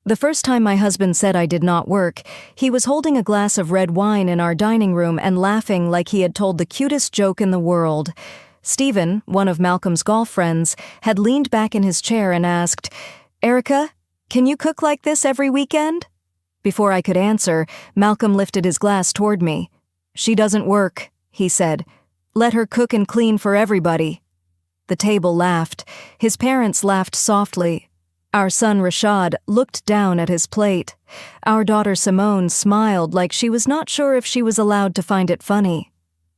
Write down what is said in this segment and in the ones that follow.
The first time my husband said I did not work, he was holding a glass of red wine in our dining room and laughing like he had told the cutest joke in the world. Stephen, one of Malcolm's golf friends, had leaned back in his chair and asked, "Erica, can you cook like this every weekend?" Before I could answer, Malcolm lifted his glass toward me. "She doesn't work," he said. "Let her cook and clean for everybody." The table laughed. His parents laughed softly. Our son Rashad looked down at his plate. Our daughter Simone smiled like she was not sure if she was allowed to find it funny.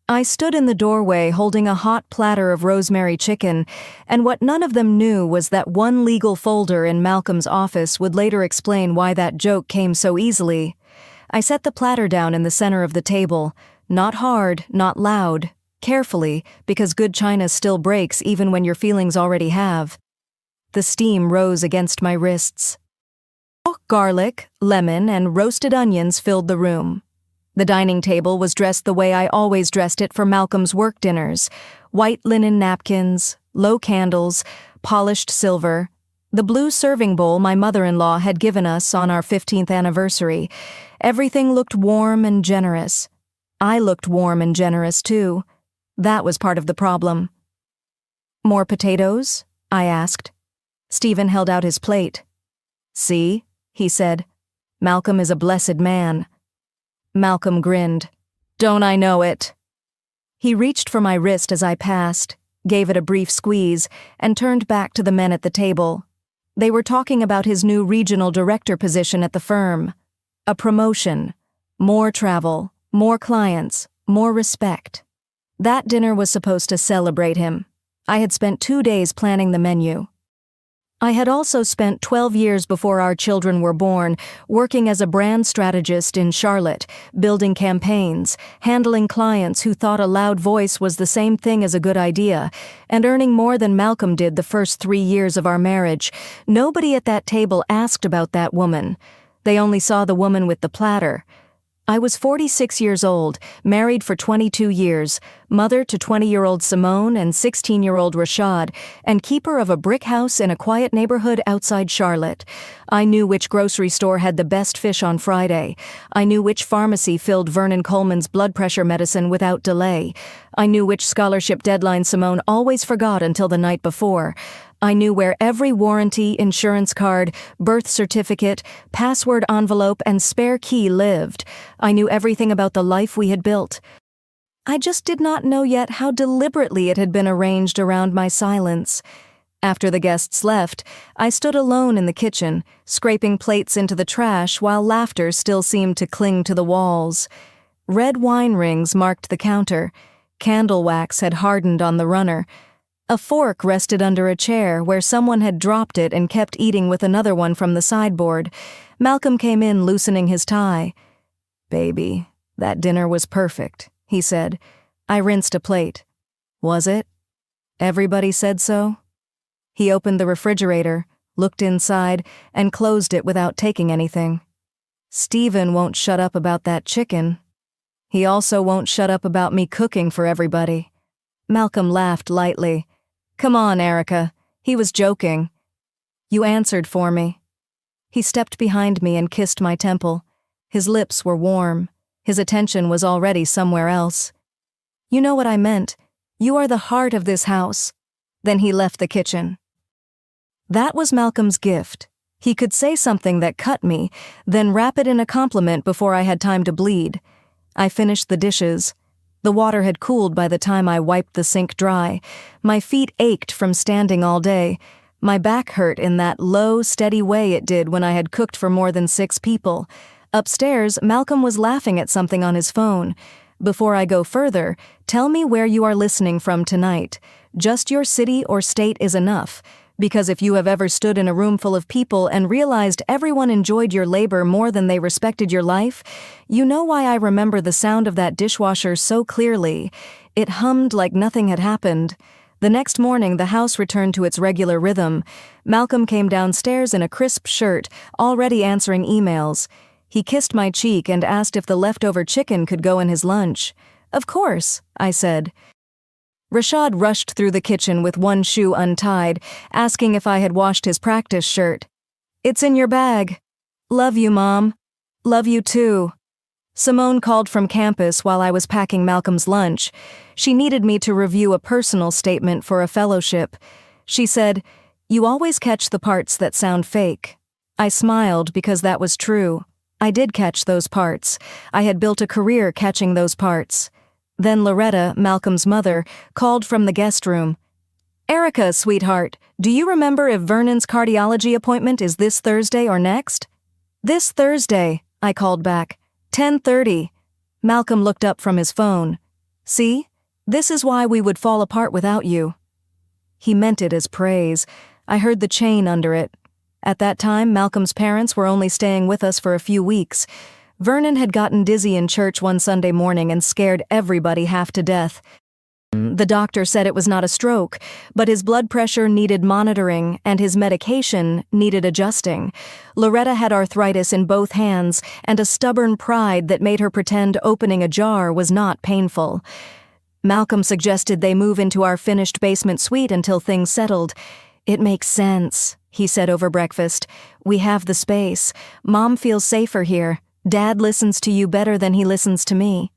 I stood in the doorway holding a hot platter of rosemary chicken, and what none of them knew was that one legal folder in Malcolm's office would later explain why that joke came so easily. I set the platter down in the center of the table, not hard, not loud, carefully, because good china still breaks even when your feelings already have. The steam rose against my wrists. Garlic, lemon, and roasted onions filled the room. The dining table was dressed the way I always dressed it for Malcolm's work dinners: white linen napkins, low candles, polished silver, the blue serving bowl my mother-in-law had given us on our 15th anniversary. Everything looked warm and generous. I looked warm and generous, too. That was part of the problem. "More potatoes?" I asked. Stephen held out his plate. "See," he said. "Malcolm is a blessed man." Malcolm grinned. "Don't I know it?" He reached for my wrist as I passed, gave it a brief squeeze, and turned back to the men at the table. They were talking about his new regional director position at the firm. A promotion, more travel, more clients, more respect. That dinner was supposed to celebrate him. I had spent 2 days planning the menu. I had also spent 12 years before our children were born working as a brand strategist in Charlotte, building campaigns, handling clients who thought a loud voice was the same thing as a good idea, and earning more than Malcolm did the first 3 years of our marriage. Nobody at that table asked about that woman. They only saw the woman with the platter. I was 46 years old, married for 22 years, mother to 20-year-old Simone and 16-year-old Rashad, and keeper of a brick house in a quiet neighborhood outside Charlotte. I knew which grocery store had the best fish on Friday. I knew which pharmacy filled Vernon Coleman's blood pressure medicine without delay. I knew which scholarship deadline Simone always forgot until the night before. I knew where every warranty, insurance card, birth certificate, password envelope, and spare key lived. I knew everything about the life we had built. I just did not know yet how deliberately it had been arranged around my silence. After the guests left, I stood alone in the kitchen, scraping plates into the trash while laughter still seemed to cling to the walls. Red wine rings marked the counter. Candle wax had hardened on the runner. A fork rested under a chair where someone had dropped it and kept eating with another one from the sideboard. Malcolm came in loosening his tie. "Baby, that dinner was perfect," he said. I rinsed a plate. "Was it? Everybody said so?" He opened the refrigerator, looked inside, and closed it without taking anything. "Stephen won't shut up about that chicken. He also won't shut up about me cooking for everybody." Malcolm laughed lightly. "Come on, Erica. He was joking." "You answered for me." He stepped behind me and kissed my temple. His lips were warm. His attention was already somewhere else. "You know what I meant. You are the heart of this house." Then he left the kitchen. That was Malcolm's gift. He could say something that cut me, then wrap it in a compliment before I had time to bleed. I finished the dishes. The water had cooled by the time I wiped the sink dry. My feet ached from standing all day. My back hurt in that low, steady way it did when I had cooked for more than 6 people. Upstairs, Malcolm was laughing at something on his phone. "Before I go further, tell me where you are listening from tonight. Just your city or state is enough. Because if you have ever stood in a room full of people and realized everyone enjoyed your labor more than they respected your life, you know why I remember the sound of that dishwasher so clearly. It hummed like nothing had happened. The next morning, the house returned to its regular rhythm. Malcolm came downstairs in a crisp shirt, already answering emails. He kissed my cheek and asked if the leftover chicken could go in his lunch. "Of course," I said. Rashad rushed through the kitchen with one shoe untied, asking if I had washed his practice shirt. "It's in your bag." Love you, Mom. Love you too. Simone called from campus while I was packing Malcolm's lunch. She needed me to review a personal statement for a fellowship. She said, "You always catch the parts that sound fake." I smiled because that was true. I did catch those parts. I had built a career catching those parts. Then Loretta, Malcolm's mother, called from the guest room. "Erica, sweetheart, do you remember if Vernon's cardiology appointment is this Thursday or next?" "This Thursday," I called back. 10:30. Malcolm looked up from his phone. "See? This is why we would fall apart without you." He meant it as praise. I heard the chain under it. At that time, Malcolm's parents were only staying with us for a few weeks. Vernon had gotten dizzy in church one Sunday morning and scared everybody half to death. The doctor said it was not a stroke, but his blood pressure needed monitoring and his medication needed adjusting. Loretta had arthritis in both hands and a stubborn pride that made her pretend opening a jar was not painful. Malcolm suggested they move into our finished basement suite until things settled. "It makes sense," he said over breakfast. "We have the space. Mom feels safer here. Dad listens to you better than he listens to me."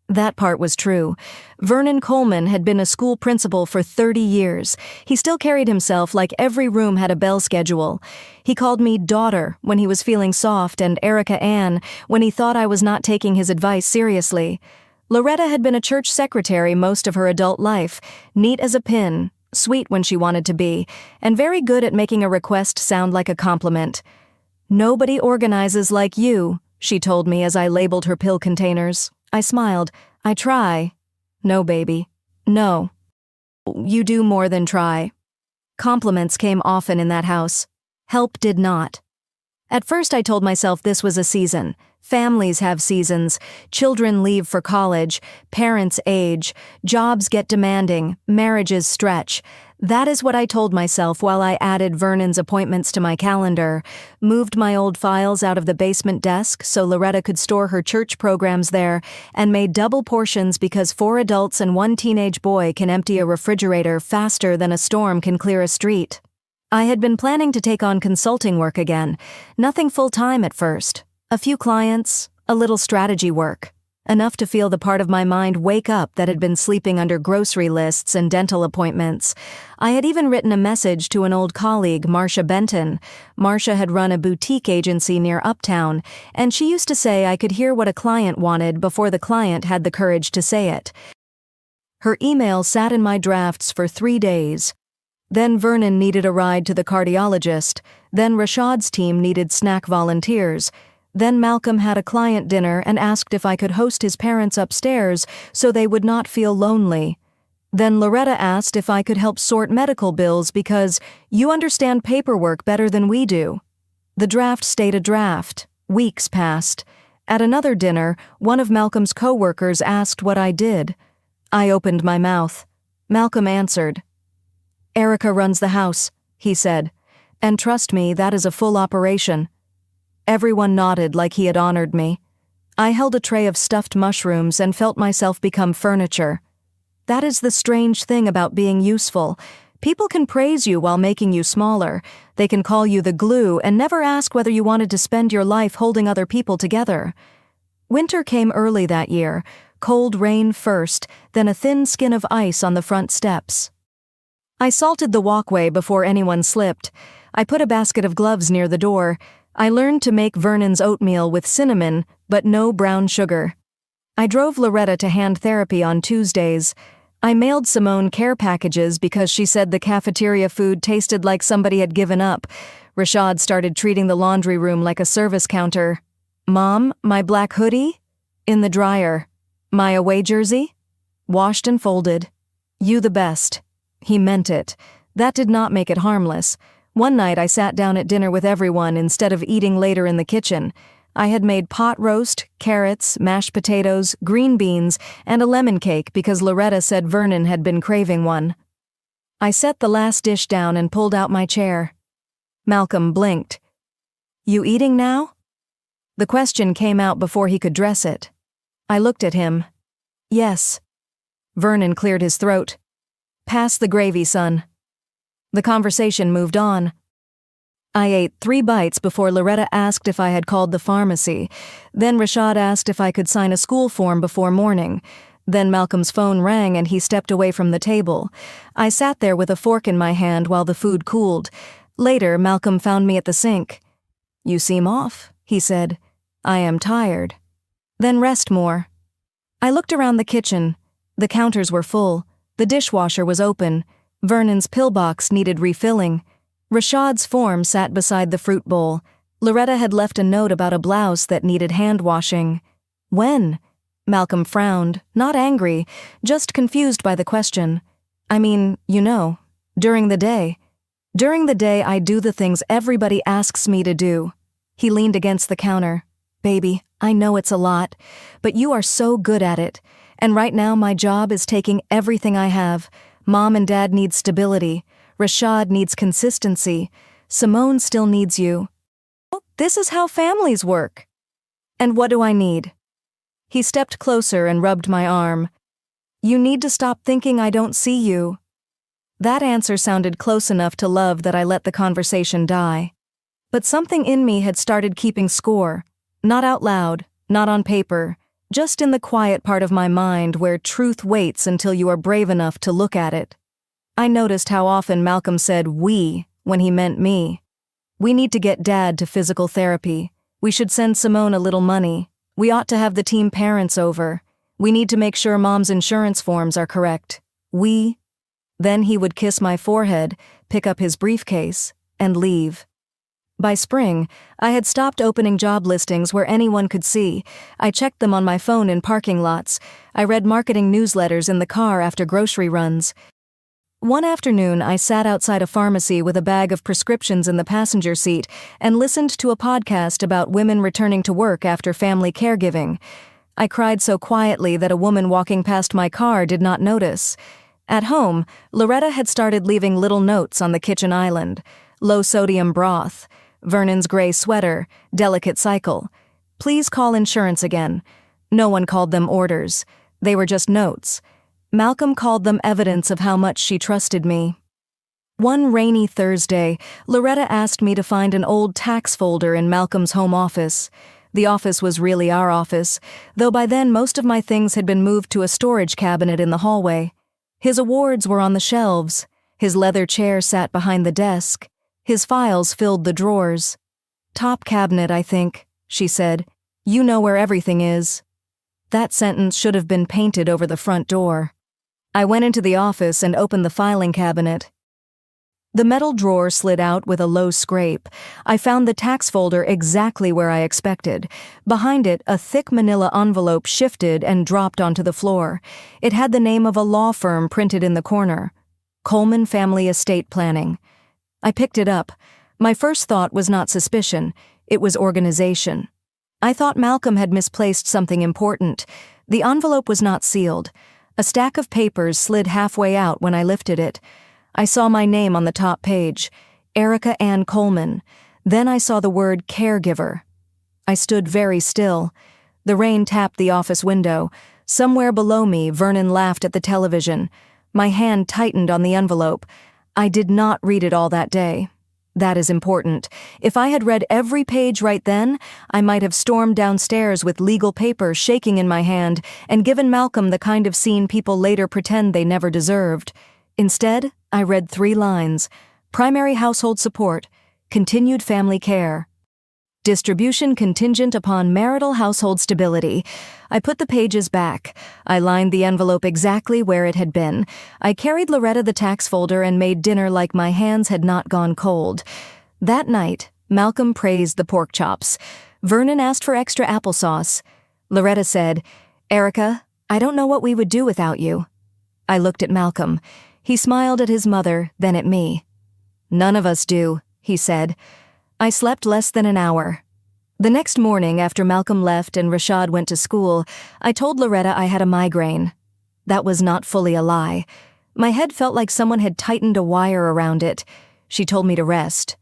That part was true. Vernon Coleman had been a school principal for 30 years. He still carried himself like every room had a bell schedule. He called me daughter when he was feeling soft and Erica Ann when he thought I was not taking his advice seriously. Loretta had been a church secretary most of her adult life, neat as a pin, sweet when she wanted to be, and very good at making a request sound like a compliment. "Nobody organizes like you," she told me as I labeled her pill containers. I smiled. "I try." "No, baby. No. You do more than try." Compliments came often in that house. Help did not. At first I told myself this was a season. Families have seasons. Children leave for college. Parents age. Jobs get demanding. Marriages stretch. That is what I told myself while I added Vernon's appointments to my calendar, moved my old files out of the basement desk so Loretta could store her church programs there, and made double portions because 4 adults and 1 teenage boy can empty a refrigerator faster than a storm can clear a street. I had been planning to take on consulting work again, nothing full-time at first. A few clients, a little strategy work. Enough to feel the part of my mind wake up that had been sleeping under grocery lists and dental appointments. I had even written a message to an old colleague, Marcia Benton. Marcia had run a boutique agency near Uptown, and she used to say I could hear what a client wanted before the client had the courage to say it. Her email sat in my drafts for 3 days. Then Vernon needed a ride to the cardiologist. Then Rashad's team needed snack volunteers. Then Malcolm had a client dinner and asked if I could host his parents upstairs so they would not feel lonely. Then Loretta asked if I could help sort medical bills because you understand paperwork better than we do. The draft stayed a draft. Weeks passed. At another dinner, one of Malcolm's co-workers asked what I did. I opened my mouth. Malcolm answered. "Erica runs the house," he said. "And trust me, that is a full operation." Everyone nodded like he had honored me. I held a tray of stuffed mushrooms and felt myself become furniture. That is the strange thing about being useful. People can praise you while making you smaller. They can call you the glue and never ask whether you wanted to spend your life holding other people together. Winter came early that year, cold rain first, then a thin skin of ice on the front steps. I salted the walkway before anyone slipped. I put a basket of gloves near the door. I learned to make Vernon's oatmeal with cinnamon, but no brown sugar. I drove Loretta to hand therapy on Tuesdays. I mailed Simone care packages because she said the cafeteria food tasted like somebody had given up. Rashad started treating the laundry room like a service counter. "Mom, my black hoodie?" "In the dryer." "My away jersey?" "Washed and folded." "You the best." He meant it. That did not make it harmless. One night I sat down at dinner with everyone instead of eating later in the kitchen. I had made pot roast, carrots, mashed potatoes, green beans, and a lemon cake because Loretta said Vernon had been craving one. I set the last dish down and pulled out my chair. Malcolm blinked. "You eating now?" The question came out before he could dress it. I looked at him. "Yes." Vernon cleared his throat. "Pass the gravy, son." The conversation moved on. I ate 3 bites before Loretta asked if I had called the pharmacy. Then Rashad asked if I could sign a school form before morning. Then Malcolm's phone rang and he stepped away from the table. I sat there with a fork in my hand while the food cooled. Later, Malcolm found me at the sink. "You seem off," he said. "I am tired." "Then rest more." I looked around the kitchen. The counters were full. The dishwasher was open. Vernon's pillbox needed refilling. Rashad's form sat beside the fruit bowl. Loretta had left a note about a blouse that needed hand washing. "When?" Malcolm frowned, not angry, just confused by the question. "I mean, during the day. During the day I do the things everybody asks me to do." He leaned against the counter. "Baby, I know it's a lot, but you are so good at it. And right now my job is taking everything I have. Mom and Dad need stability. Rashad needs consistency. Simone still needs you. This is how families work." "And what do I need?" He stepped closer and rubbed my arm. "You need to stop thinking I don't see you." That answer sounded close enough to love that I let the conversation die. But something in me had started keeping score. Not out loud, not on paper, just in the quiet part of my mind where truth waits until you are brave enough to look at it. I noticed how often Malcolm said "we" when he meant me. "We need to get Dad to physical therapy. We should send Simone a little money. We ought to have the team parents over. We need to make sure Mom's insurance forms are correct. We..." Then he would kiss my forehead, pick up his briefcase, and leave. By spring, I had stopped opening job listings where anyone could see. I checked them on my phone in parking lots. I read marketing newsletters in the car after grocery runs. One afternoon, I sat outside a pharmacy with a bag of prescriptions in the passenger seat and listened to a podcast about women returning to work after family caregiving. I cried so quietly that a woman walking past my car did not notice. At home, Loretta had started leaving little notes on the kitchen island. Low-sodium broth. Vernon's gray sweater. Delicate cycle. Please call insurance again. No one called them orders. They were just notes. Malcolm called them evidence of how much she trusted me. One rainy Thursday, Loretta asked me to find an old tax folder in Malcolm's home office. The office was really our office, though by then most of my things had been moved to a storage cabinet in the hallway. His awards were on the shelves. His leather chair sat behind the desk. His files filled the drawers. "Top cabinet, I think," she said. "You know where everything is." That sentence should have been painted over the front door. I went into the office and opened the filing cabinet. The metal drawer slid out with a low scrape. I found the tax folder exactly where I expected. Behind it, a thick manila envelope shifted and dropped onto the floor. It had the name of a law firm printed in the corner. Coleman Family Estate Planning. I picked it up. My first thought was not suspicion. It was organization. I thought Malcolm had misplaced something important. The envelope was not sealed. A stack of papers slid halfway out when I lifted it. I saw my name on the top page, Erica Ann Coleman. Then I saw the word caregiver. I stood very still. The rain tapped the office window. Somewhere below me, Vernon laughed at the television. My hand tightened on the envelope. I did not read it all that day. That is important. If I had read every page right then, I might have stormed downstairs with legal paper shaking in my hand and given Malcolm the kind of scene people later pretend they never deserved. Instead, I read 3 lines. Primary household support. Continued family care. Distribution contingent upon marital household stability. I put the pages back. I lined the envelope exactly where it had been. I carried Loretta the tax folder and made dinner like my hands had not gone cold. That night, Malcolm praised the pork chops. Vernon asked for extra applesauce. Loretta said, "Erica, I don't know what we would do without you." I looked at Malcolm. He smiled at his mother, then at me. "None of us do," he said. I slept less than an hour. The next morning, after Malcolm left and Rashad went to school, I told Loretta I had a migraine. That was not fully a lie. My head felt like someone had tightened a wire around it. She told me to rest.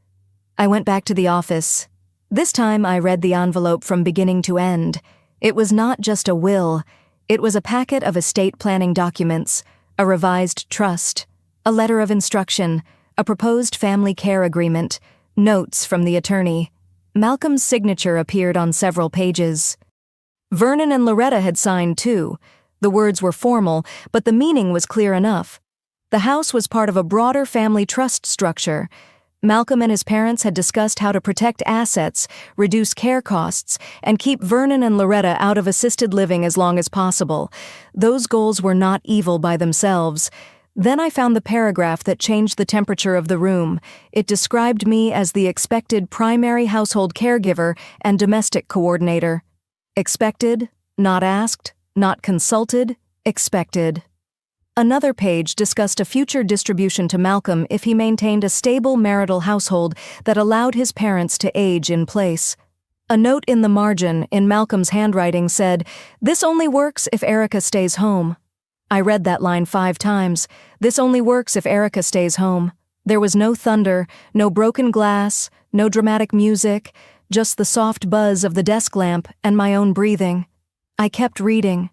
I went back to the office. This time I read the envelope from beginning to end. It was not just a will. It was a packet of estate planning documents, a revised trust, a letter of instruction, a proposed family care agreement, Notes from the attorney. Malcolm's signature appeared on several pages. Vernon and Loretta had signed too. The words were formal, but the meaning was clear enough. The house was part of a broader family trust structure. Malcolm and his parents had discussed how to protect assets, reduce care costs, and keep Vernon and Loretta out of assisted living as long as possible. Those goals were not evil by themselves. Then I found the paragraph that changed the temperature of the room. It described me as the expected primary household caregiver and domestic coordinator. Expected, not asked, not consulted, expected. Another page discussed a future distribution to Malcolm if he maintained a stable marital household that allowed his parents to age in place. A note in the margin, in Malcolm's handwriting, said, "This only works if Erica stays home." I read that line 5 times. This only works if Erica stays home. There was no thunder, no broken glass, no dramatic music, just the soft buzz of the desk lamp and my own breathing. I kept reading.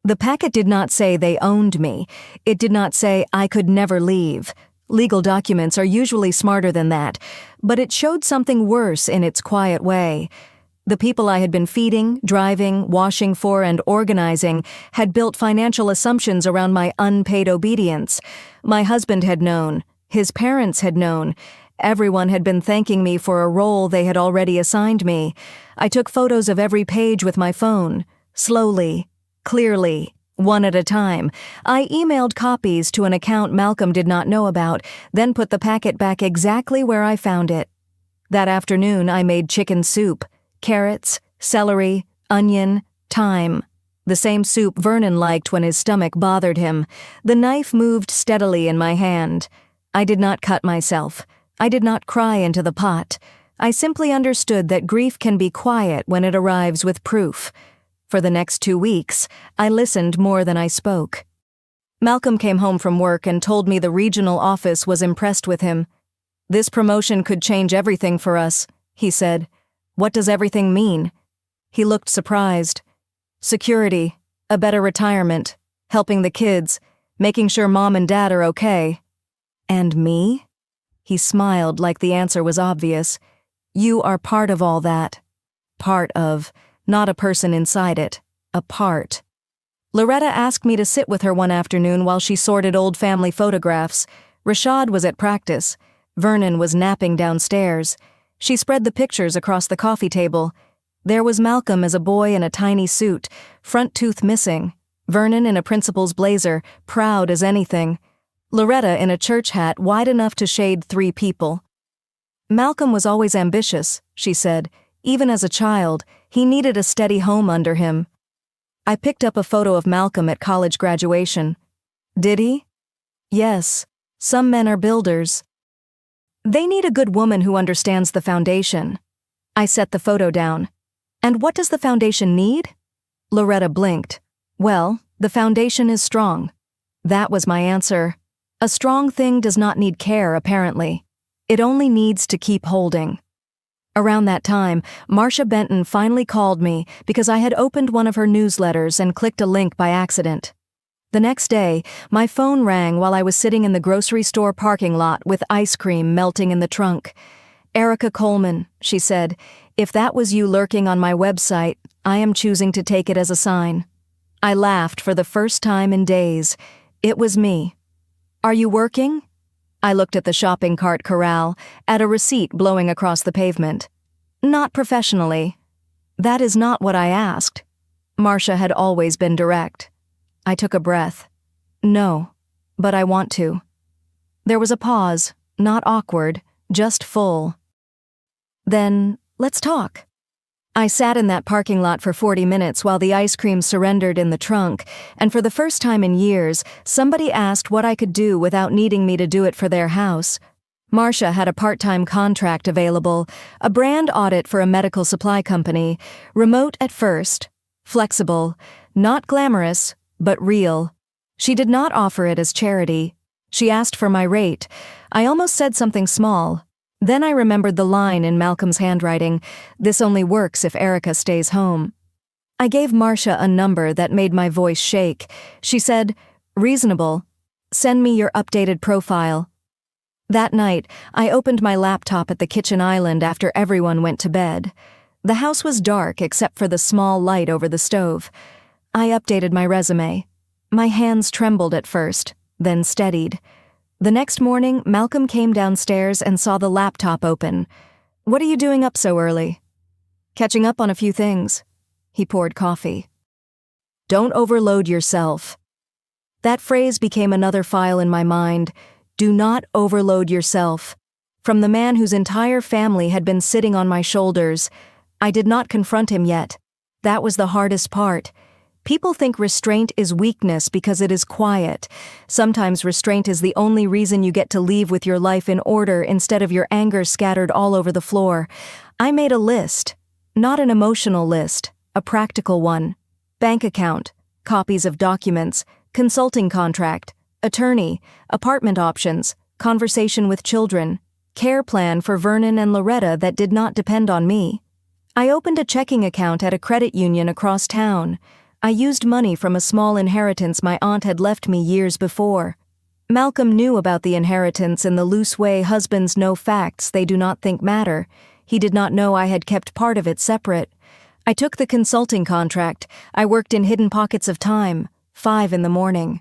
The packet did not say they owned me. It did not say I could never leave. Legal documents are usually smarter than that, but it showed something worse in its quiet way. The people I had been feeding, driving, washing for, and organizing had built financial assumptions around my unpaid obedience. My husband had known. His parents had known. Everyone had been thanking me for a role they had already assigned me. I took photos of every page with my phone. Slowly, clearly, one at a time. I emailed copies to an account Malcolm did not know about, then put the packet back exactly where I found it. That afternoon I made chicken soup. Carrots, celery, onion, thyme. The same soup Vernon liked when his stomach bothered him. The knife moved steadily in my hand. I did not cut myself. I did not cry into the pot. I simply understood that grief can be quiet when it arrives with proof. For the next 2 weeks, I listened more than I spoke. Malcolm came home from work and told me the regional office was impressed with him. "This promotion could change everything for us," he said. "What does everything mean?" He looked surprised. "Security, a better retirement, helping the kids, making sure Mom and Dad are okay." "And me?" He smiled like the answer was obvious. "You are part of all that." Part of, not a person inside it, a part. Loretta asked me to sit with her one afternoon while she sorted old family photographs. Rashad was at practice. Vernon was napping downstairs. She spread the pictures across the coffee table. There was Malcolm as a boy in a tiny suit, front tooth missing. Vernon in a principal's blazer, proud as anything. Loretta in a church hat wide enough to shade 3 people. "Malcolm was always ambitious," she said. "Even as a child, he needed a steady home under him." I picked up a photo of Malcolm at college graduation. "Did he?" "Yes. Some men are builders. They need a good woman who understands the foundation." I set the photo down. "And what does the foundation need?" Loretta blinked. "Well, the foundation is strong." That was my answer. A strong thing does not need care, apparently. It only needs to keep holding. Around that time, Marcia Benton finally called me because I had opened one of her newsletters and clicked a link by accident. The next day, my phone rang while I was sitting in the grocery store parking lot with ice cream melting in the trunk. "Erica Coleman," she said, "if that was you lurking on my website, I am choosing to take it as a sign." I laughed for the first time in days. It was me. "Are you working?" I looked at the shopping cart corral, at a receipt blowing across the pavement. "Not professionally." "That is not what I asked." Marcia had always been direct. I took a breath. "No, but I want to." There was a pause, not awkward, just full. "Then, let's talk." I sat in that parking lot for 40 minutes while the ice cream surrendered in the trunk, and for the first time in years, somebody asked what I could do without needing me to do it for their house. Marcia had a part-time contract available, a brand audit for a medical supply company, remote at first, flexible, not glamorous, but real. She did not offer it as charity. She asked for my rate. I almost said something small. Then I remembered the line in Malcolm's handwriting, "This only works if Erica stays home." I gave Marcia a number that made my voice shake. She said, "Reasonable. Send me your updated profile." That night, I opened my laptop at the kitchen island after everyone went to bed. The house was dark except for the small light over the stove. I updated my resume. My hands trembled at first, then steadied. The next morning, Malcolm came downstairs and saw the laptop open. "What are you doing up so early?" "Catching up on a few things." He poured coffee. "Don't overload yourself." That phrase became another file in my mind. Do not overload yourself. From the man whose entire family had been sitting on my shoulders. I did not confront him yet. That was the hardest part. People think restraint is weakness because it is quiet. Sometimes restraint is the only reason you get to leave with your life in order instead of your anger scattered all over the floor. I made a list. Not an emotional list, a practical one. Bank account, copies of documents, consulting contract, attorney, apartment options, conversation with children, care plan for Vernon and Loretta that did not depend on me. I opened a checking account at a credit union across town. I used money from a small inheritance my aunt had left me years before. Malcolm knew about the inheritance in the loose way husbands know facts they do not think matter. He did not know I had kept part of it separate. I took the consulting contract. I worked in hidden pockets of time, 5 in the morning.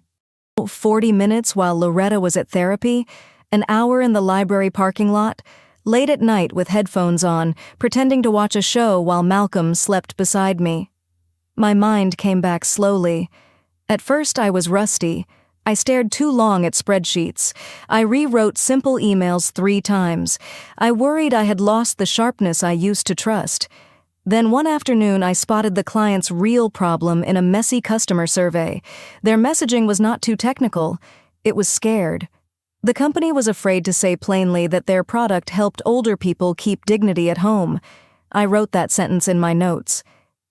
40 minutes while Loretta was at therapy, an hour in the library parking lot, late at night with headphones on, pretending to watch a show while Malcolm slept beside me. My mind came back slowly. At first I was rusty. I stared too long at spreadsheets. I rewrote simple emails 3 times. I worried I had lost the sharpness I used to trust. Then one afternoon I spotted the client's real problem in a messy customer survey. Their messaging was not too technical. It was scared. The company was afraid to say plainly that their product helped older people keep dignity at home. I wrote that sentence in my notes.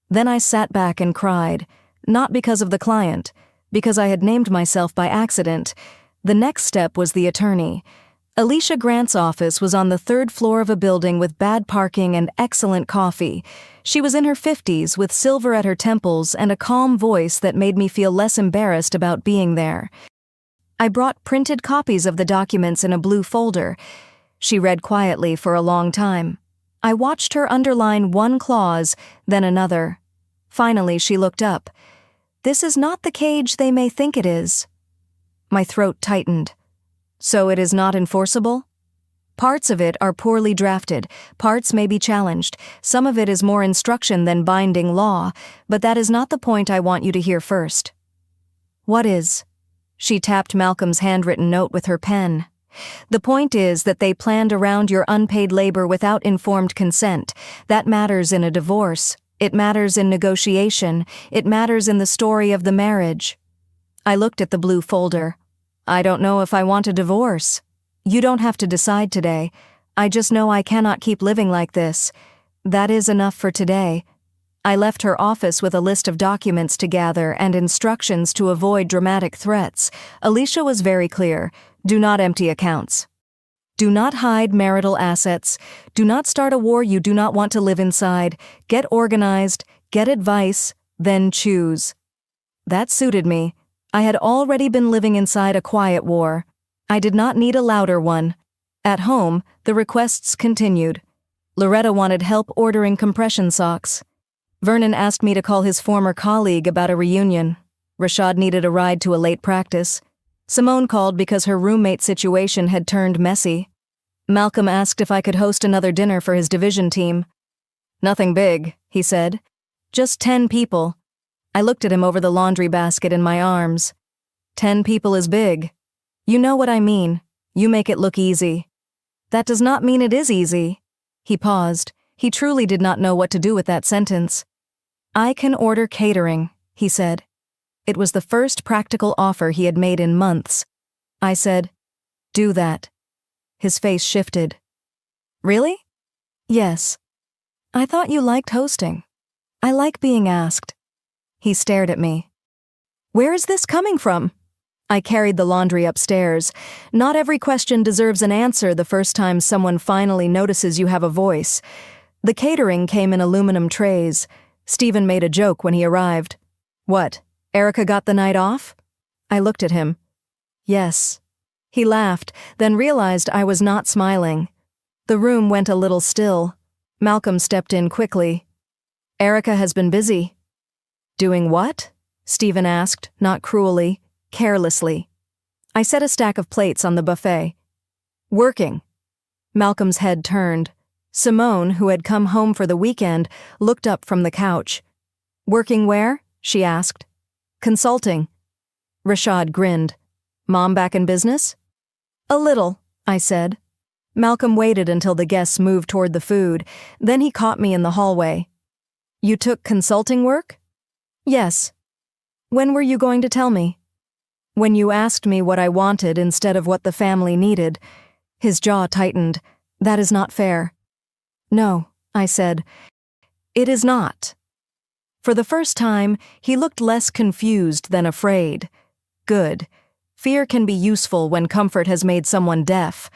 Then I sat back and cried, not because of the client, because I had named myself by accident. The next step was the attorney. Alicia Grant's office was on the 3rd floor of a building with bad parking and excellent coffee. She was in her 50s with silver at her temples and a calm voice that made me feel less embarrassed about being there. I brought printed copies of the documents in a blue folder. She read quietly for a long time. I watched her underline one clause, then another. Finally, she looked up. "This is not the cage they may think it is." My throat tightened. "So it is not enforceable?" "Parts of it are poorly drafted. Parts may be challenged. Some of it is more instruction than binding law, but that is not the point I want you to hear first." "What is?" She tapped Malcolm's handwritten note with her pen. "The point is that they planned around your unpaid labor without informed consent. That matters in a divorce. It matters in negotiation. It matters in the story of the marriage." I looked at the blue folder. "I don't know if I want a divorce." "You don't have to decide today. I just know I cannot keep living like this. That is enough for today." I left her office with a list of documents to gather and instructions to avoid dramatic threats. Alicia was very clear. Do not empty accounts. Do not hide marital assets. Do not start a war you do not want to live inside. Get organized, get advice, then choose. That suited me. I had already been living inside a quiet war. I did not need a louder one. At home, the requests continued. Loretta wanted help ordering compression socks. Vernon asked me to call his former colleague about a reunion. Rashad needed a ride to a late practice. Simone called because her roommate situation had turned messy. Malcolm asked if I could host another dinner for his division team. "Nothing big," he said. "Just 10 people. I looked at him over the laundry basket in my arms. 10 people is big. You know what I mean. You make it look easy. That does not mean it is easy." He paused. He truly did not know what to do with that sentence. "I can order catering," he said. It was the first practical offer he had made in months. I said, "Do that." His face shifted. "Really?" "Yes. I thought you liked hosting. I like being asked." He stared at me. "Where is this coming from?" I carried the laundry upstairs. Not every question deserves an answer the first time someone finally notices you have a voice. The catering came in aluminum trays. Stephen made a joke when he arrived. "What, Erica got the night off?" I looked at him. "Yes." He laughed, then realized I was not smiling. The room went a little still. Malcolm stepped in quickly. Erica has been busy. Doing what? Stephen asked, not cruelly, carelessly. I set a stack of plates on the buffet. Working. Malcolm's head turned. Simone, who had come home for the weekend, looked up from the couch. Working where? She asked. Consulting. Rashad grinned. Mom back in business? A little, I said. Malcolm waited until the guests moved toward the food, then he caught me in the hallway. You took consulting work? Yes. When were you going to tell me? When you asked me what I wanted instead of what the family needed. His jaw tightened. That is not fair. No, I said. It is not. For the first time, he looked less confused than afraid. Good. Fear can be useful when comfort has made someone deaf.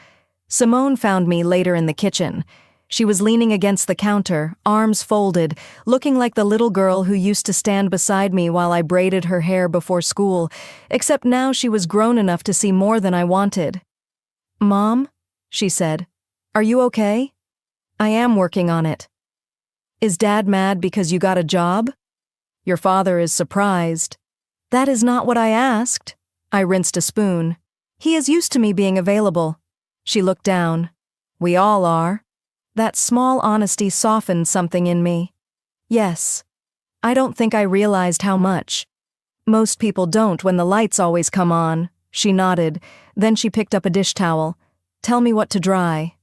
Simone found me later in the kitchen. She was leaning against the counter, arms folded, looking like the little girl who used to stand beside me while I braided her hair before school, except now she was grown enough to see more than I wanted. Mom, she said, are you okay? I am working on it. Is Dad mad because you got a job? Your father is surprised. That is not what I asked. I rinsed a spoon. He is used to me being available. She looked down. We all are. That small honesty softened something in me. Yes. I don't think I realized how much. Most people don't when the lights always come on. She nodded. Then she picked up a dish towel. Tell me what to dry.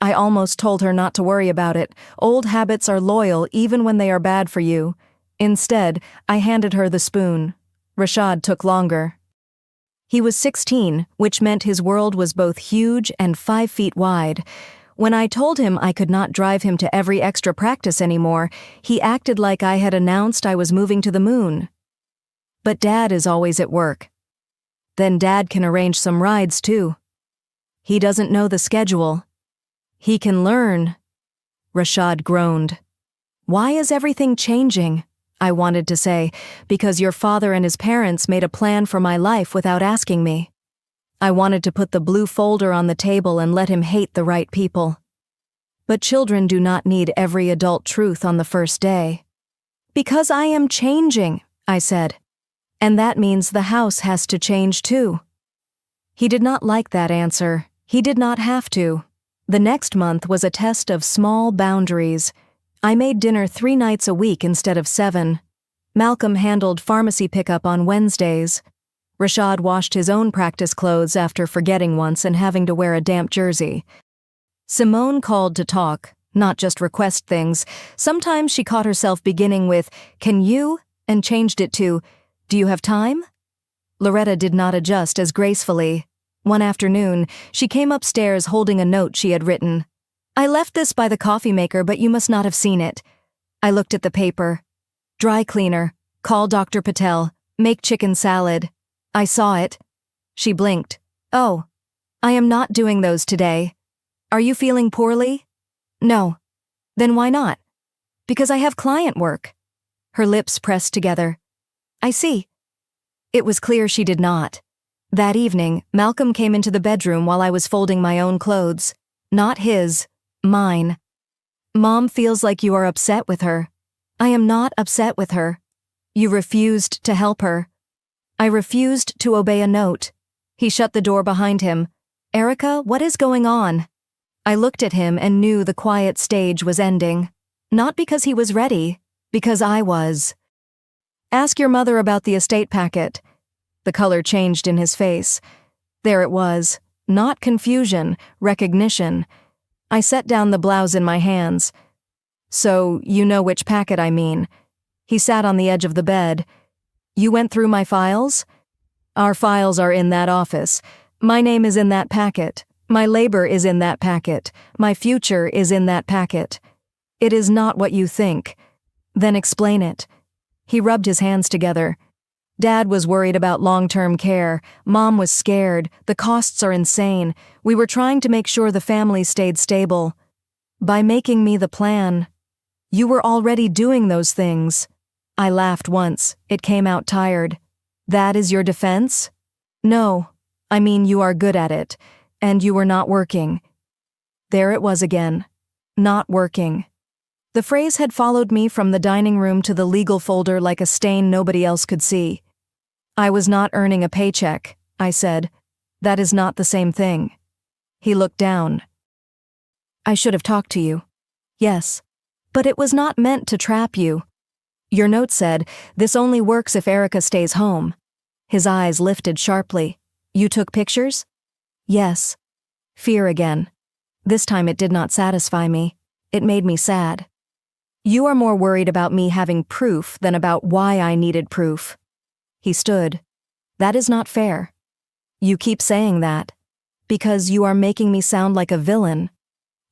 I almost told her not to worry about it. Old habits are loyal even when they are bad for you. Instead, I handed her the spoon. Rashad took longer. He was 16, which meant his world was both huge and 5 feet wide. When I told him I could not drive him to every extra practice anymore, he acted like I had announced I was moving to the moon. But Dad is always at work. Then Dad can arrange some rides too. He doesn't know the schedule. He can learn. Rashad groaned. Why is everything changing? I wanted to say, because your father and his parents made a plan for my life without asking me. I wanted to put the blue folder on the table and let him hate the right people. But children do not need every adult truth on the first day. Because I am changing, I said. And that means the house has to change too. He did not like that answer. He did not have to. The next month was a test of small boundaries. I made dinner 3 nights a week instead of 7. Malcolm handled pharmacy pickup on Wednesdays. Rashad washed his own practice clothes after forgetting once and having to wear a damp jersey. Simone called to talk, not just request things. Sometimes she caught herself beginning with, "Can you?" and changed it to, "Do you have time?" Loretta did not adjust as gracefully. One afternoon, she came upstairs holding a note she had written. I left this by the coffee maker, but you must not have seen it. I looked at the paper. Dry cleaner. Call Dr. Patel. Make chicken salad. I saw it. She blinked. Oh, I am not doing those today. Are you feeling poorly? No. Then why not? Because I have client work. Her lips pressed together. I see. It was clear she did not. That evening, Malcolm came into the bedroom while I was folding my own clothes. Not his. Mine. Mom feels like you are upset with her. I am not upset with her. You refused to help her. I refused to obey a note. He shut the door behind him. Erica, what is going on? I looked at him and knew the quiet stage was ending. Not because he was ready, because I was. Ask your mother about the estate packet. The color changed in his face. There it was. Not confusion, recognition. I set down the blouse in my hands. So, you know which packet I mean. He sat on the edge of the bed. You went through my files? Our files are in that office. My name is in that packet. My labor is in that packet. My future is in that packet. It is not what you think. Then explain it. He rubbed his hands together. Dad was worried about long-term care. Mom was scared. The costs are insane. We were trying to make sure the family stayed stable. By making me the plan. You were already doing those things. I laughed once. It came out tired. That is your defense? No. I mean, you are good at it, and you were not working. There it was again. Not working. The phrase had followed me from the dining room to the legal folder like a stain nobody else could see. I was not earning a paycheck, I said. That is not the same thing. He looked down. I should have talked to you. Yes. But it was not meant to trap you. Your note said, this only works if Erica stays home. His eyes lifted sharply. You took pictures? Yes. Fear again. This time it did not satisfy me. It made me sad. You are more worried about me having proof than about why I needed proof. He stood. That is not fair. You keep saying that. Because you are making me sound like a villain.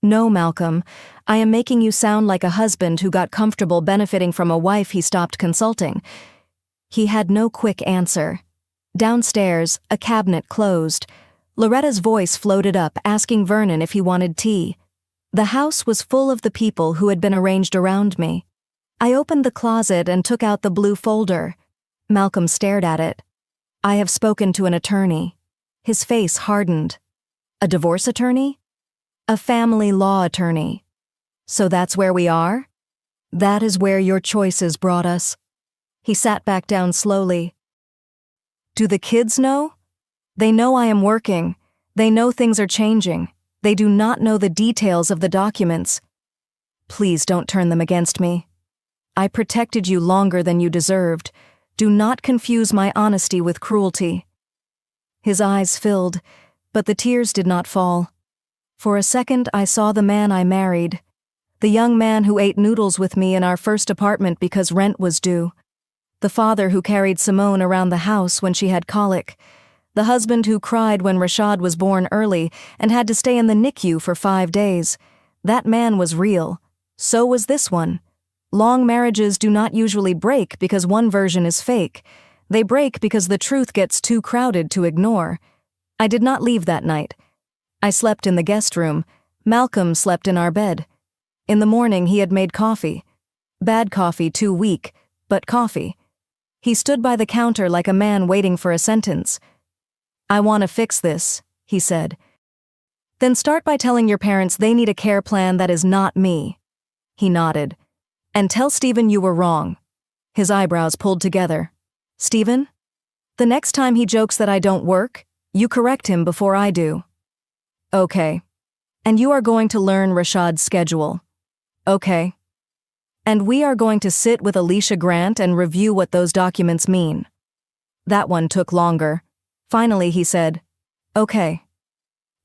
No, Malcolm, I am making you sound like a husband who got comfortable benefiting from a wife he stopped consulting. He had no quick answer. Downstairs, a cabinet closed. Loretta's voice floated up, asking Vernon if he wanted tea. The house was full of the people who had been arranged around me. I opened the closet and took out the blue folder. Malcolm stared at it. I have spoken to an attorney. His face hardened. A divorce attorney? A family law attorney. So that's where we are? That is where your choices brought us. He sat back down slowly. Do the kids know? They know I am working. They know things are changing. They do not know the details of the documents. Please don't turn them against me. I protected you longer than you deserved. Do not confuse my honesty with cruelty. His eyes filled, but the tears did not fall. For a second I saw the man I married. The young man who ate noodles with me in our first apartment because rent was due. The father who carried Simone around the house when she had colic. The husband who cried when Rashad was born early and had to stay in the NICU for 5 days. That man was real. So was this one. Long marriages do not usually break because one version is fake. They break because the truth gets too crowded to ignore. I did not leave that night. I slept in the guest room. Malcolm slept in our bed. In the morning he had made coffee. Bad coffee, too weak, but coffee. He stood by the counter like a man waiting for a sentence. I want to fix this, he said. Then start by telling your parents they need a care plan that is not me. He nodded. And tell Stephen you were wrong. His eyebrows pulled together. Stephen? The next time he jokes that I don't work, you correct him before I do. Okay. And you are going to learn Rashad's schedule. Okay. And we are going to sit with Alicia Grant and review what those documents mean. That one took longer. Finally he said, okay.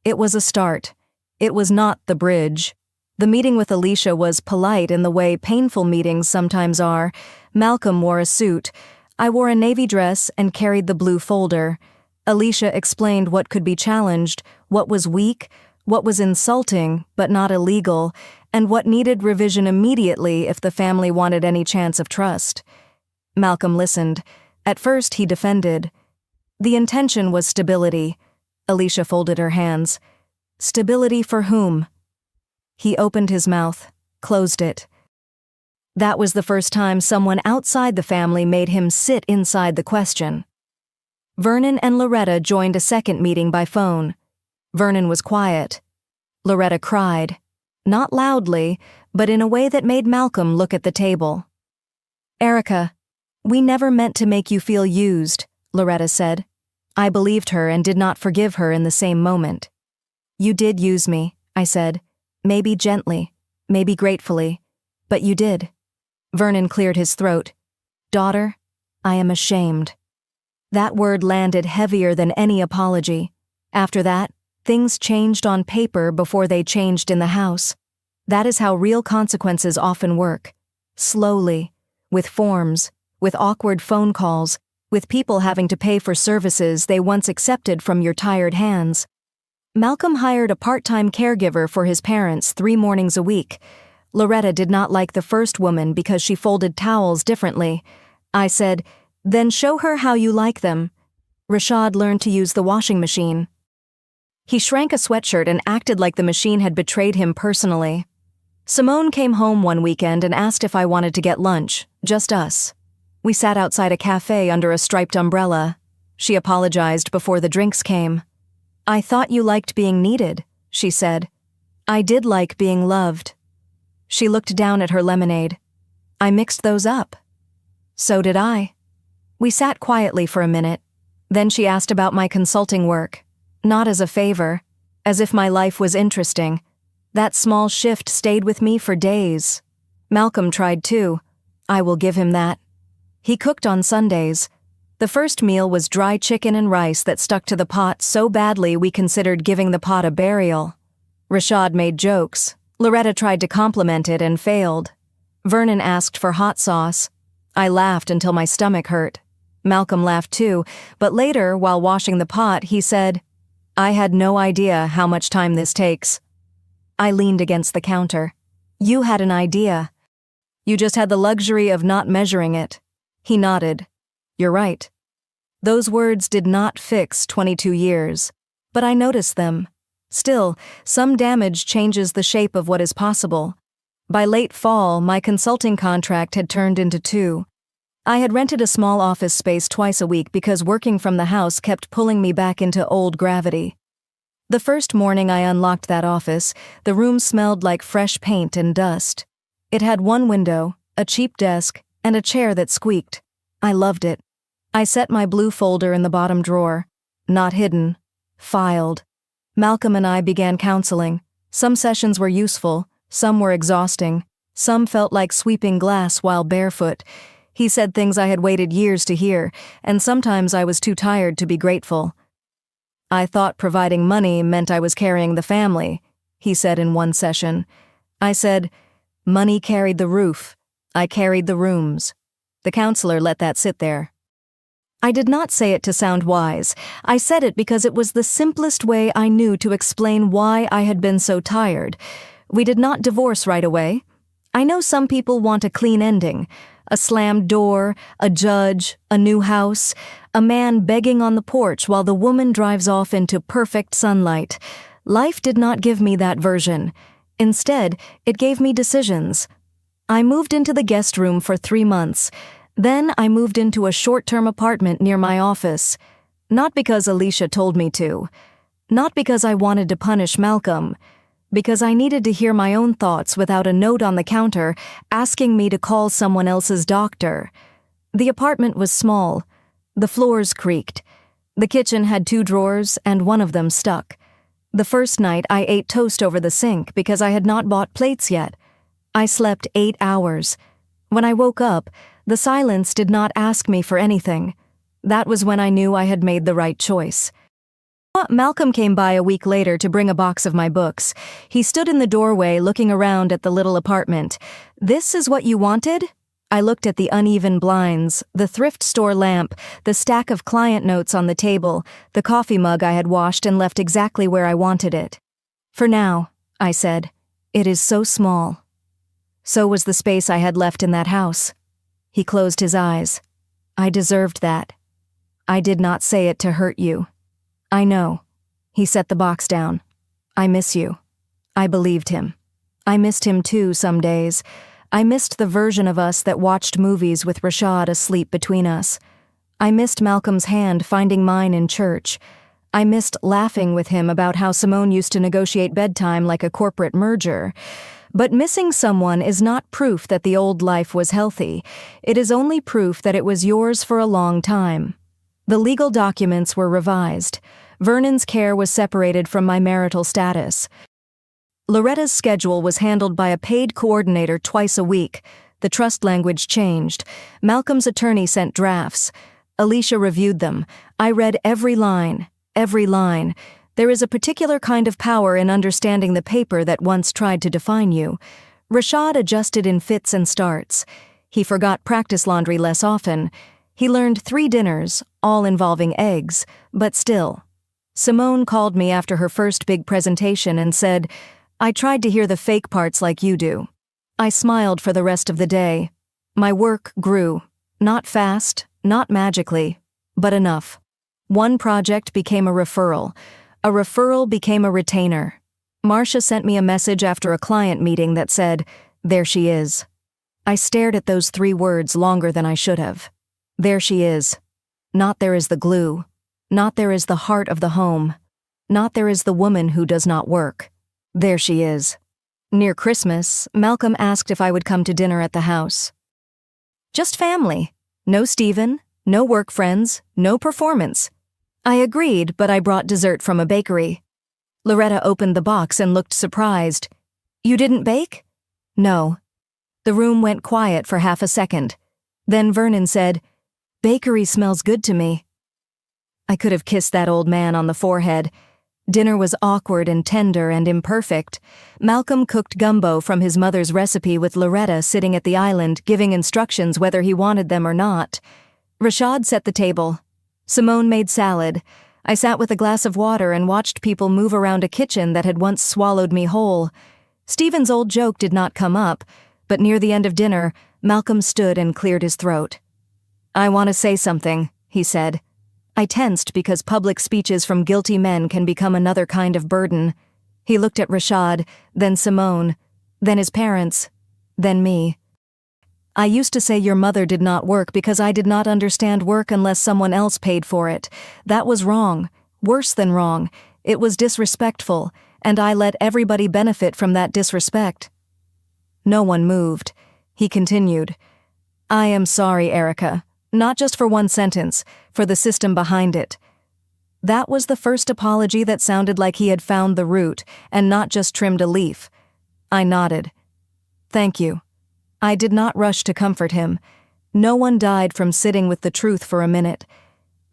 It was a start. It was not the bridge. The meeting with Alicia was polite in the way painful meetings sometimes are. Malcolm wore a suit. I wore a navy dress and carried the blue folder. Alicia explained what could be challenged, what was weak, what was insulting but not illegal, and what needed revision immediately if the family wanted any chance of trust. Malcolm listened. At first he defended. The intention was stability. Alicia folded her hands. Stability for whom? He opened his mouth, closed it. That was the first time someone outside the family made him sit inside the question. Vernon and Loretta joined a second meeting by phone. Vernon was quiet. Loretta cried. Not loudly, but in a way that made Malcolm look at the table. Erica, we never meant to make you feel used, Loretta said. I believed her and did not forgive her in the same moment. You did use me, I said. Maybe gently, maybe gratefully, but you did. Vernon cleared his throat. Daughter, I am ashamed. That word landed heavier than any apology. After that, things changed on paper before they changed in the house. That is how real consequences often work. Slowly, with forms, with awkward phone calls, with people having to pay for services they once accepted from your tired hands. Malcolm hired a part-time caregiver for his parents 3 mornings a week. Loretta did not like the first woman because she folded towels differently. I said, then show her how you like them. Rashad learned to use the washing machine. He shrank a sweatshirt and acted like the machine had betrayed him personally. Simone came home one weekend and asked if I wanted to get lunch, just us. We sat outside a cafe under a striped umbrella. She apologized before the drinks came. "I thought you liked being needed," she said. "I did like being loved." She looked down at her lemonade. "I mixed those up." "So did I." We sat quietly for a minute. Then she asked about my consulting work. Not as a favor, as if my life was interesting. That small shift stayed with me for days. Malcolm tried too. I will give him that. He cooked on Sundays. The first meal was dry chicken and rice that stuck to the pot so badly we considered giving the pot a burial. Rashad made jokes. Loretta tried to compliment it and failed. Vernon asked for hot sauce. I laughed until my stomach hurt. Malcolm laughed too, but later, while washing the pot, he said, "I had no idea how much time this takes." I leaned against the counter. "You had an idea. You just had the luxury of not measuring it." He nodded. "You're right." Those words did not fix 22 years, but I noticed them. Still, some damage changes the shape of what is possible. By late fall, my consulting contract had turned into 2. I had rented a small office space twice a week because working from the house kept pulling me back into old gravity. The first morning I unlocked that office, the room smelled like fresh paint and dust. It had one window, a cheap desk, and a chair that squeaked. I loved it. I set my blue folder in the bottom drawer. Not hidden. Filed. Malcolm and I began counseling. Some sessions were useful, some were exhausting. Some felt like sweeping glass while barefoot. He said things I had waited years to hear, and sometimes I was too tired to be grateful. "I thought providing money meant I was carrying the family," he said in one session. I said, "Money carried the roof. I carried the rooms." The counselor let that sit there. I did not say it to sound wise. I said it because it was the simplest way I knew to explain why I had been so tired. We did not divorce right away. I know some people want a clean ending. A slammed door, a judge, a new house, a man begging on the porch while the woman drives off into perfect sunlight. Life did not give me that version. Instead, it gave me decisions. I moved into the guest room for 3 months. Then I moved into a short-term apartment near my office. Not because Alicia told me to. Not because I wanted to punish Malcolm. Because I needed to hear my own thoughts without a note on the counter asking me to call someone else's doctor. The apartment was small. The floors creaked. The kitchen had 2 drawers, and one of them stuck. The first night I ate toast over the sink because I had not bought plates yet. I slept 8 hours. When I woke up, the silence did not ask me for anything. That was when I knew I had made the right choice. Malcolm came by a week later to bring a box of my books. He stood in the doorway looking around at the little apartment. "This is what you wanted?" I looked at the uneven blinds, the thrift store lamp, the stack of client notes on the table, the coffee mug I had washed and left exactly where I wanted it. "For now," I said. "It is so small." So was the space I had left in that house. He closed his eyes. "I deserved that. I did not say it to hurt you." "I know." He set the box down. "I miss you." I believed him. I missed him too some days. I missed the version of us that watched movies with Rashad asleep between us. I missed Malcolm's hand finding mine in church. I missed laughing with him about how Simone used to negotiate bedtime like a corporate merger. But missing someone is not proof that the old life was healthy. It is only proof that it was yours for a long time. The legal documents were revised. Vernon's care was separated from my marital status. Loretta's schedule was handled by a paid coordinator twice a week. The trust language changed. Malcolm's attorney sent drafts. Alicia reviewed them. I read every line. Every line. There is a particular kind of power in understanding the paper that once tried to define you. Rashad adjusted in fits and starts. He forgot practice laundry less often. He learned 3 dinners, all involving eggs, but still. Simone called me after her first big presentation and said, "I tried to hear the fake parts like you do." I smiled for the rest of the day. My work grew. Not fast, not magically, but enough. One project became a referral. A referral became a retainer. Marcia sent me a message after a client meeting that said, "There she is." I stared at those 3 words longer than I should have. There she is. Not there is the glue. Not there is the heart of the home. Not there is the woman who does not work. There she is. Near Christmas, Malcolm asked if I would come to dinner at the house. Just family. No Stephen, no work friends, no performance. I agreed, but I brought dessert from a bakery. Loretta opened the box and looked surprised. You didn't bake? No. The room went quiet for half a second. Then Vernon said, Bakery smells good to me. I could have kissed that old man on the forehead. Dinner was awkward and tender and imperfect. Malcolm cooked gumbo from his mother's recipe with Loretta sitting at the island giving instructions whether he wanted them or not. Rashad set the table. Simone made salad. I sat with a glass of water and watched people move around a kitchen that had once swallowed me whole. Stephen's old joke did not come up, but near the end of dinner, Malcolm stood and cleared his throat. I want to say something, he said. I tensed because public speeches from guilty men can become another kind of burden. He looked at Rashad, then Simone, then his parents, then me. I used to say your mother did not work because I did not understand work unless someone else paid for it. That was wrong. Worse than wrong. It was disrespectful, and I let everybody benefit from that disrespect. No one moved. He continued, I am sorry, Erica. Not just for one sentence, for the system behind it. That was the first apology that sounded like he had found the root and not just trimmed a leaf. I nodded. Thank you. I did not rush to comfort him. No one died from sitting with the truth for a minute.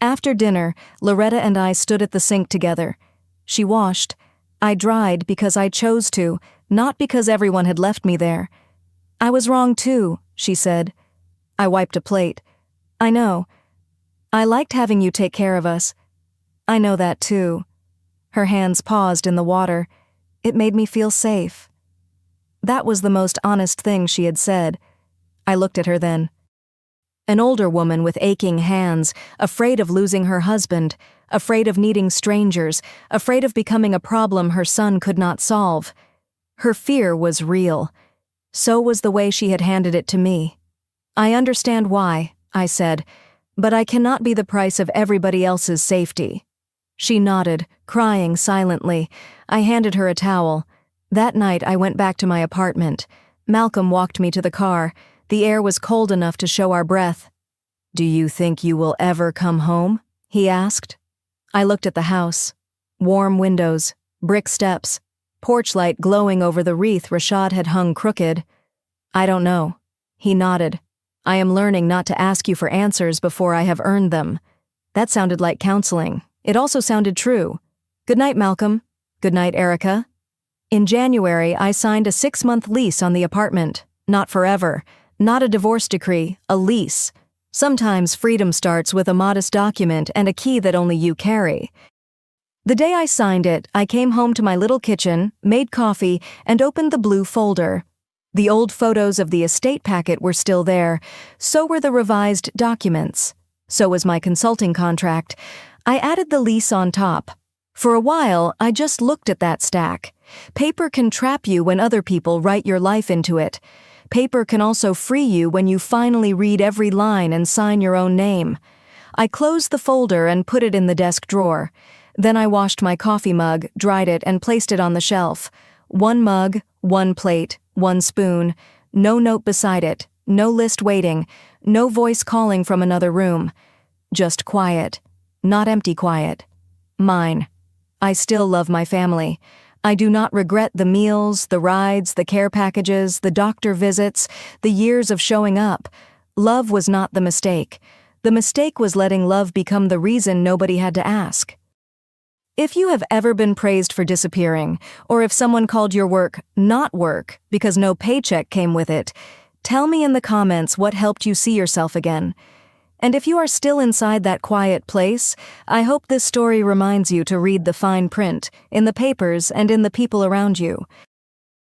After dinner, Loretta and I stood at the sink together. She washed. I dried because I chose to, not because everyone had left me there. I was wrong too, she said. I wiped a plate. I know. I liked having you take care of us. I know that too. Her hands paused in the water. It made me feel safe. That was the most honest thing she had said. I looked at her then. An older woman with aching hands, afraid of losing her husband, afraid of needing strangers, afraid of becoming a problem her son could not solve. Her fear was real. So was the way she had handed it to me. I understand why, I said, but I cannot be the price of everybody else's safety. She nodded, crying silently. I handed her a towel. That night I went back to my apartment. Malcolm walked me to the car. The air was cold enough to show our breath. Do you think you will ever come home? He asked. I looked at the house. Warm windows, brick steps, porch light glowing over the wreath Rashad had hung crooked. I don't know. He nodded. I am learning not to ask you for answers before I have earned them. That sounded like counseling. It also sounded true. Good night, Malcolm. Good night, Erica. In January, I signed a 6-month lease on the apartment. Not forever. Not a divorce decree, a lease. Sometimes freedom starts with a modest document and a key that only you carry. The day I signed it, I came home to my little kitchen, made coffee, and opened the blue folder. The old photos of the estate packet were still there. So were the revised documents. So was my consulting contract. I added the lease on top. For a while, I just looked at that stack. Paper can trap you when other people write your life into it. Paper can also free you when you finally read every line and sign your own name. I closed the folder and put it in the desk drawer. Then I washed my coffee mug, dried it, and placed it on the shelf. 1 mug, 1 plate, 1 spoon, no note beside it, no list waiting, no voice calling from another room. Just quiet. Not empty quiet. Mine. I still love my family. I do not regret the meals, the rides, the care packages, the doctor visits, the years of showing up. Love was not the mistake. The mistake was letting love become the reason nobody had to ask. If you have ever been praised for disappearing, or if someone called your work not work because no paycheck came with it, tell me in the comments what helped you see yourself again. And if you are still inside that quiet place, I hope this story reminds you to read the fine print, in the papers and in the people around you.